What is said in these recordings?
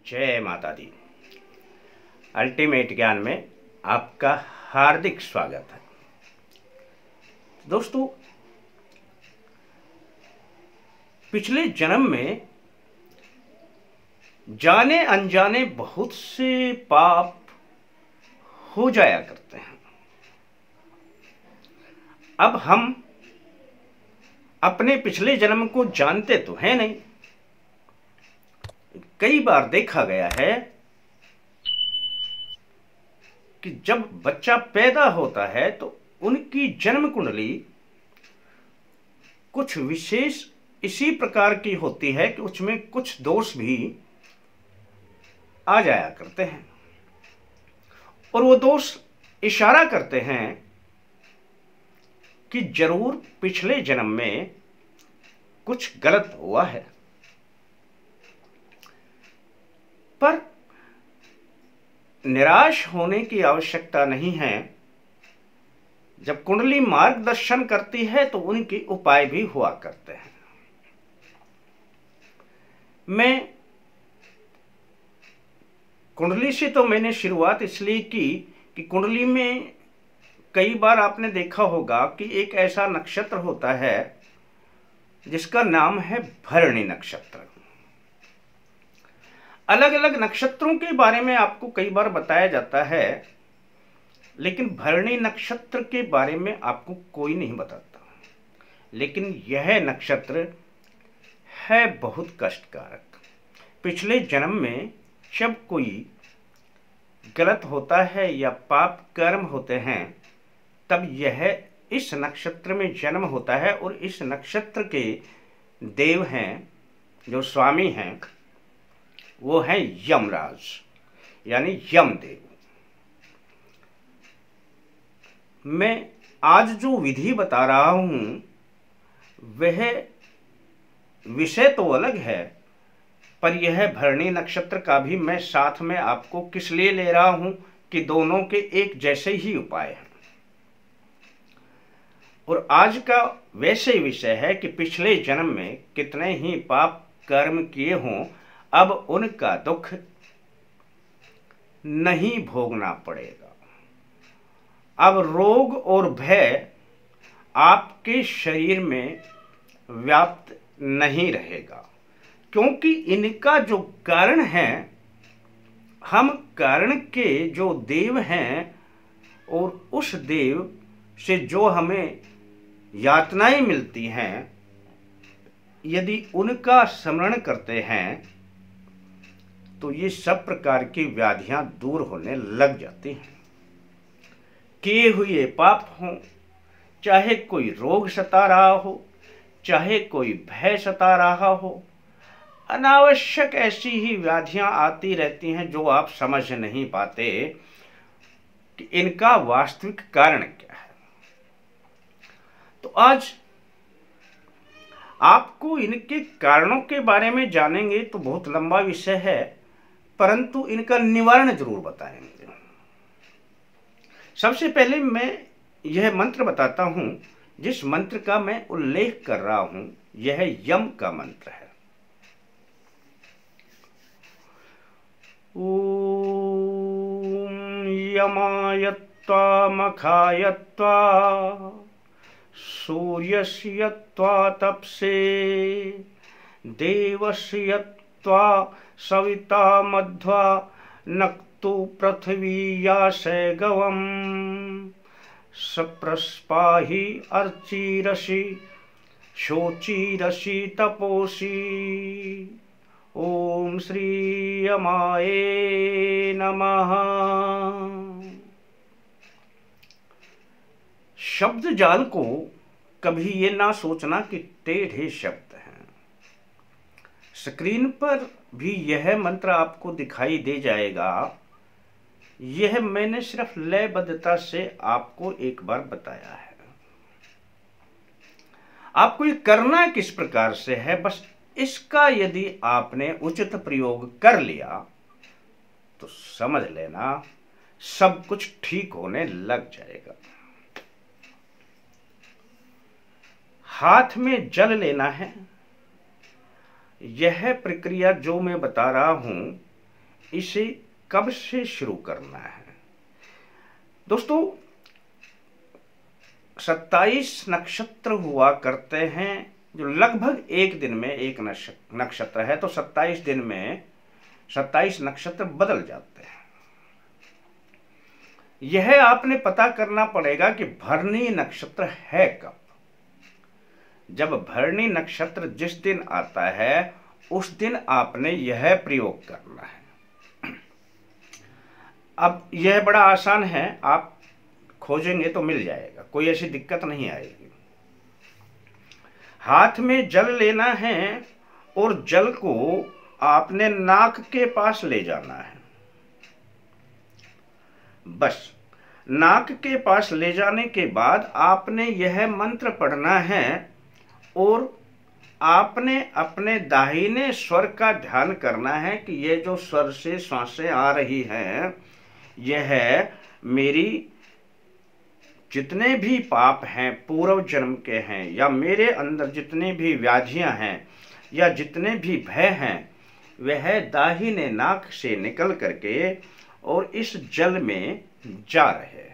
जय माता दी। अल्टीमेट ज्ञान में आपका हार्दिक स्वागत है। दोस्तों, पिछले जन्म में जाने अनजाने बहुत से पाप हो जाया करते हैं। अब हम अपने पिछले जन्म को जानते तो हैं नहीं। कई बार देखा गया है कि जब बच्चा पैदा होता है तो उनकी जन्म कुंडली कुछ विशेष इसी प्रकार की होती है कि उसमें कुछ दोष भी आ जाया करते हैं और वो दोष इशारा करते हैं कि जरूर पिछले जन्म में कुछ गलत हुआ है। पर निराश होने की आवश्यकता नहीं है। जब कुंडली मार्गदर्शन करती है तो उनके उपाय भी हुआ करते हैं। मैं कुंडली से तो मैंने शुरुआत इसलिए की कि कुंडली में कई बार आपने देखा होगा कि एक ऐसा नक्षत्र होता है जिसका नाम है भरणी नक्षत्र। अलग अलग नक्षत्रों के बारे में आपको कई बार बताया जाता है, लेकिन भरणी नक्षत्र के बारे में आपको कोई नहीं बताता। लेकिन यह नक्षत्र है बहुत कष्टकारक। पिछले जन्म में जब कोई गलत होता है या पाप कर्म होते हैं तब यह इस नक्षत्र में जन्म होता है और इस नक्षत्र के देव हैं, जो स्वामी हैं, वो है यमराज यानी यमदेव। मैं आज जो विधि बता रहा हूं वह विषय तो अलग है, पर यह भरणी नक्षत्र का भी मैं साथ में आपको किस लिए ले रहा हूं कि दोनों के एक जैसे ही उपाय हैं। और आज का वैसे विषय है कि पिछले जन्म में कितने ही पाप कर्म किए हों, अब उनका दुख नहीं भोगना पड़ेगा। अब रोग और भय आपके शरीर में व्याप्त नहीं रहेगा, क्योंकि इनका जो कारण है, हम कारण के जो देव हैं और उस देव से जो हमें यातनाएं मिलती हैं, यदि उनका स्मरण करते हैं तो ये सब प्रकार की व्याधियां दूर होने लग जाती हैं। किए हुए पाप हों, चाहे कोई रोग सता रहा हो, चाहे कोई भय सता रहा हो, अनावश्यक ऐसी ही व्याधियां आती रहती हैं जो आप समझ नहीं पाते कि इनका वास्तविक कारण क्या है। तो आज आपको इनके कारणों के बारे में जानेंगे तो बहुत लंबा विषय है, परंतु इनका निवारण जरूर बताएंगे। सबसे पहले मैं यह मंत्र बताता हूं, जिस मंत्र का मैं उल्लेख कर रहा हूं यह यम का मंत्र है। ओम यमाय त्वा मखाय त्वा सूर्यस्य त्वा तपसे देवस्य त्वा सविता मध्वा नक्तु पृथ्वीयासे गवम सप्रस्पाहि अर्चिरसि शोचिरसि तपोसि। ओम श्री यमाय नमः। शब्द जाल को कभी ये ना सोचना कि टेढ़े शब्द हैं। स्क्रीन पर भी यह मंत्र आपको दिखाई दे जाएगा। यह मैंने सिर्फ लयबद्धता से आपको एक बार बताया है। आपको ये करना किस प्रकार से है, बस इसका यदि आपने उचित प्रयोग कर लिया तो समझ लेना सब कुछ ठीक होने लग जाएगा। हाथ में जल लेना है। यह प्रक्रिया जो मैं बता रहा हूं इसे कब से शुरू करना है? दोस्तों 27 नक्षत्र हुआ करते हैं, जो लगभग एक दिन में एक नक्षत्र है, तो 27 दिन में 27 नक्षत्र बदल जाते हैं। यह आपने पता करना पड़ेगा कि भरणी नक्षत्र है कब। जब भरणी नक्षत्र जिस दिन आता है उस दिन आपने यह प्रयोग करना है। अब यह बड़ा आसान है, आप खोजेंगे तो मिल जाएगा, कोई ऐसी दिक्कत नहीं आएगी। हाथ में जल लेना है और जल को आपने नाक के पास ले जाना है। बस नाक के पास ले जाने के बाद आपने यह मंत्र पढ़ना है और आपने अपने दाहिने स्वर का ध्यान करना है कि ये जो स्वर से सांसें आ रही हैं, यह मेरी जितने भी पाप हैं पूर्व जन्म के हैं, या मेरे अंदर जितने भी व्याधियां हैं या जितने भी भय हैं, वह दाहिने नाक से निकल करके और इस जल में जा रहे हैं।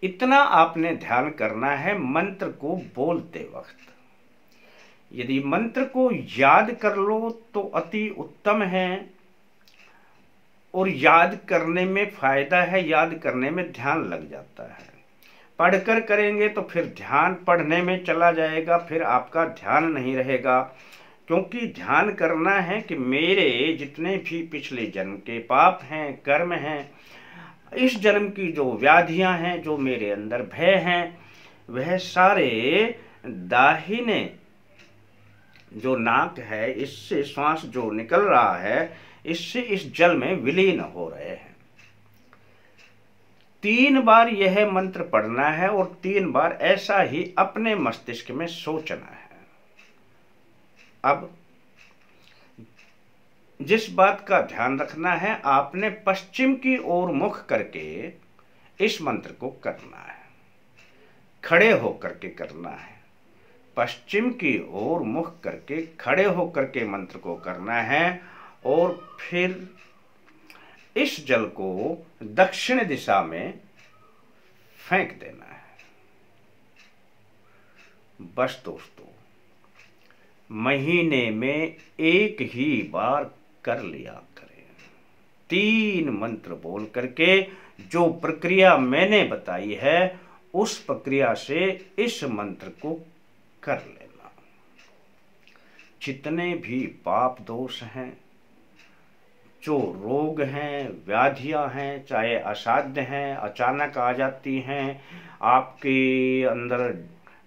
इतना आपने ध्यान करना है मंत्र को बोलते वक्त। यदि मंत्र को याद कर लो तो अति उत्तम है, और याद करने में फायदा है, याद करने में ध्यान लग जाता है। पढ़कर करेंगे तो फिर ध्यान पढ़ने में चला जाएगा, फिर आपका ध्यान नहीं रहेगा। क्योंकि ध्यान करना है कि मेरे जितने भी पिछले जन्म के पाप हैं, कर्म हैं, इस जन्म की जो व्याधियां हैं, जो मेरे अंदर भय हैं, वह सारे दाहिने जो नाक है, इससे श्वास जो निकल रहा है, इससे इस जल में विलीन हो रहे हैं। 3 बार यह मंत्र पढ़ना है और 3 बार ऐसा ही अपने मस्तिष्क में सोचना है। अब जिस बात का ध्यान रखना है, आपने पश्चिम की ओर मुख करके इस मंत्र को करना है, खड़े होकर के करना है। पश्चिम की ओर मुख करके खड़े होकर के मंत्र को करना है, और फिर इस जल को दक्षिण दिशा में फेंक देना है। बस दोस्तों, महीने में एक ही बार कर लिया करें। 3 मंत्र बोल करके जो प्रक्रिया मैंने बताई है, उस प्रक्रिया से इस मंत्र को कर लेना। जितने भी पाप दोष हैं, जो रोग हैं, व्याधियां हैं, चाहे असाध्य हैं, अचानक आ जाती हैं, आपके अंदर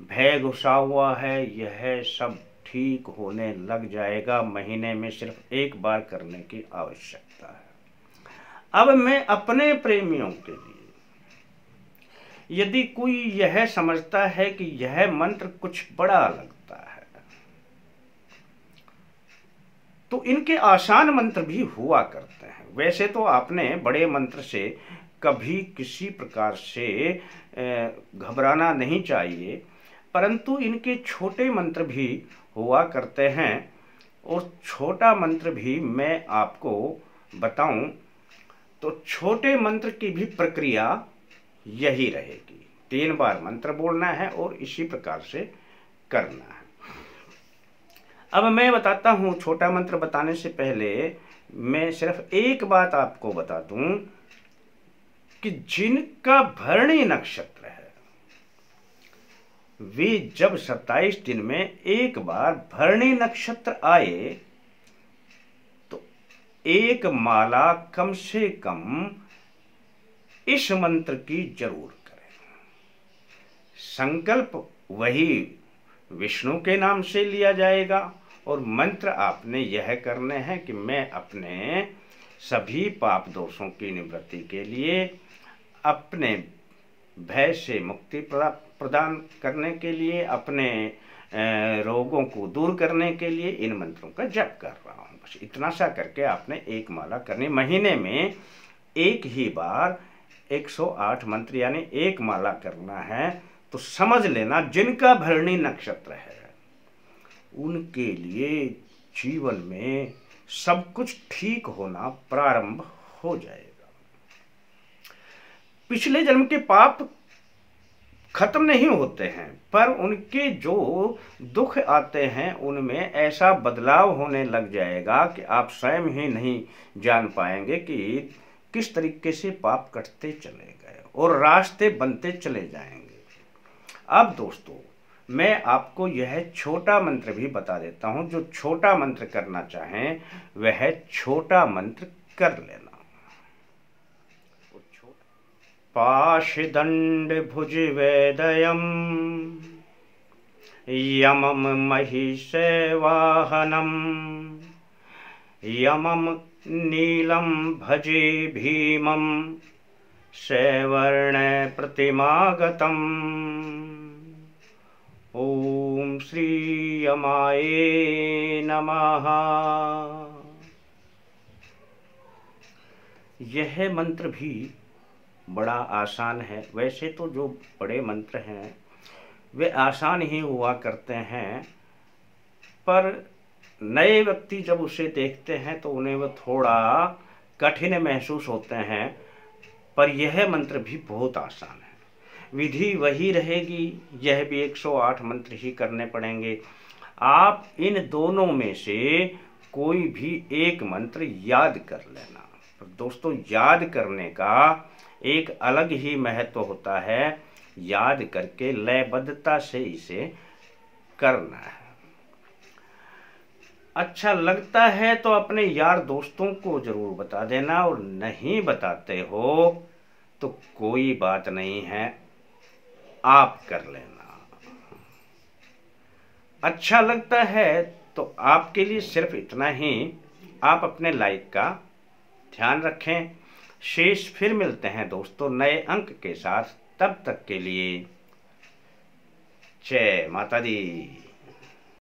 भय घुसा हुआ है, यह सब ठीक होने लग जाएगा। महीने में सिर्फ एक बार करने की आवश्यकता है। अब मैं अपने प्रेमियों के लिए, यदि कोई यह समझता है कि यह मंत्र कुछ बड़ा लगता है, तो इनके आसान मंत्र भी हुआ करते हैं। वैसे तो आपने बड़े मंत्र से कभी किसी प्रकार से घबराना नहीं चाहिए, परंतु इनके छोटे मंत्र भी हुआ करते हैं, और छोटा मंत्र भी मैं आपको बताऊं तो छोटे मंत्र की भी प्रक्रिया यही रहेगी। 3 बार मंत्र बोलना है और इसी प्रकार से करना है। अब मैं बताता हूं, छोटा मंत्र बताने से पहले मैं सिर्फ एक बात आपको बता दूं कि जिनका भरणी नक्षत्र है, वे जब 27 दिन में एक बार भरणी नक्षत्र आए तो एक माला कम से कम इस मंत्र की जरूर करें। संकल्प वही विष्णु के नाम से लिया जाएगा, और मंत्र आपने यह करने हैं कि मैं अपने सभी पाप दोषों की निवृत्ति के लिए, अपने भय से मुक्ति प्रदान करने के लिए, अपने रोगों को दूर करने के लिए इन मंत्रों का जप कर रहा हूँ। बस इतना सा करके आपने एक माला करनी। महीने में एक ही बार 108 मंत्र यानी एक माला करना है। तो समझ लेना, जिनका भरणी नक्षत्र है उनके लिए जीवन में सब कुछ ठीक होना प्रारंभ हो जाएगा। पिछले जन्म के पाप खत्म नहीं होते हैं, पर उनके जो दुख आते हैं उनमें ऐसा बदलाव होने लग जाएगा कि आप स्वयं ही नहीं जान पाएंगे कि किस तरीके से पाप कटते चले गए और रास्ते बनते चले जाएंगे। अब दोस्तों, मैं आपको यह छोटा मंत्र भी बता देता हूं। जो छोटा मंत्र करना चाहें वह छोटा मंत्र कर लेना। पाशदंड भुजवेदयम् यमं महिषवाहनम् यमं नीलं भजे भीमं सवर्ण प्रतिमागतम्। ओम श्री यमाय नमः। यह मंत्र भी बड़ा आसान है। वैसे तो जो बड़े मंत्र हैं वे आसान ही हुआ करते हैं, पर नए व्यक्ति जब उसे देखते हैं तो उन्हें वह थोड़ा कठिन महसूस होते हैं। पर यह मंत्र भी बहुत आसान है। विधि वही रहेगी, यह भी 108 मंत्र ही करने पड़ेंगे। आप इन दोनों में से कोई भी एक मंत्र याद कर लेना। पर दोस्तों, याद करने का एक अलग ही महत्व होता है। याद करके लयबद्धता से इसे करना है। अच्छा लगता है तो अपने यार दोस्तों को जरूर बता देना, और नहीं बताते हो तो कोई बात नहीं है, आप कर लेना। अच्छा लगता है तो आपके लिए सिर्फ इतना ही। आप अपने लाइक का ध्यान रखें। शेष फिर मिलते हैं दोस्तों नए अंक के साथ। तब तक के लिए जय माता दी।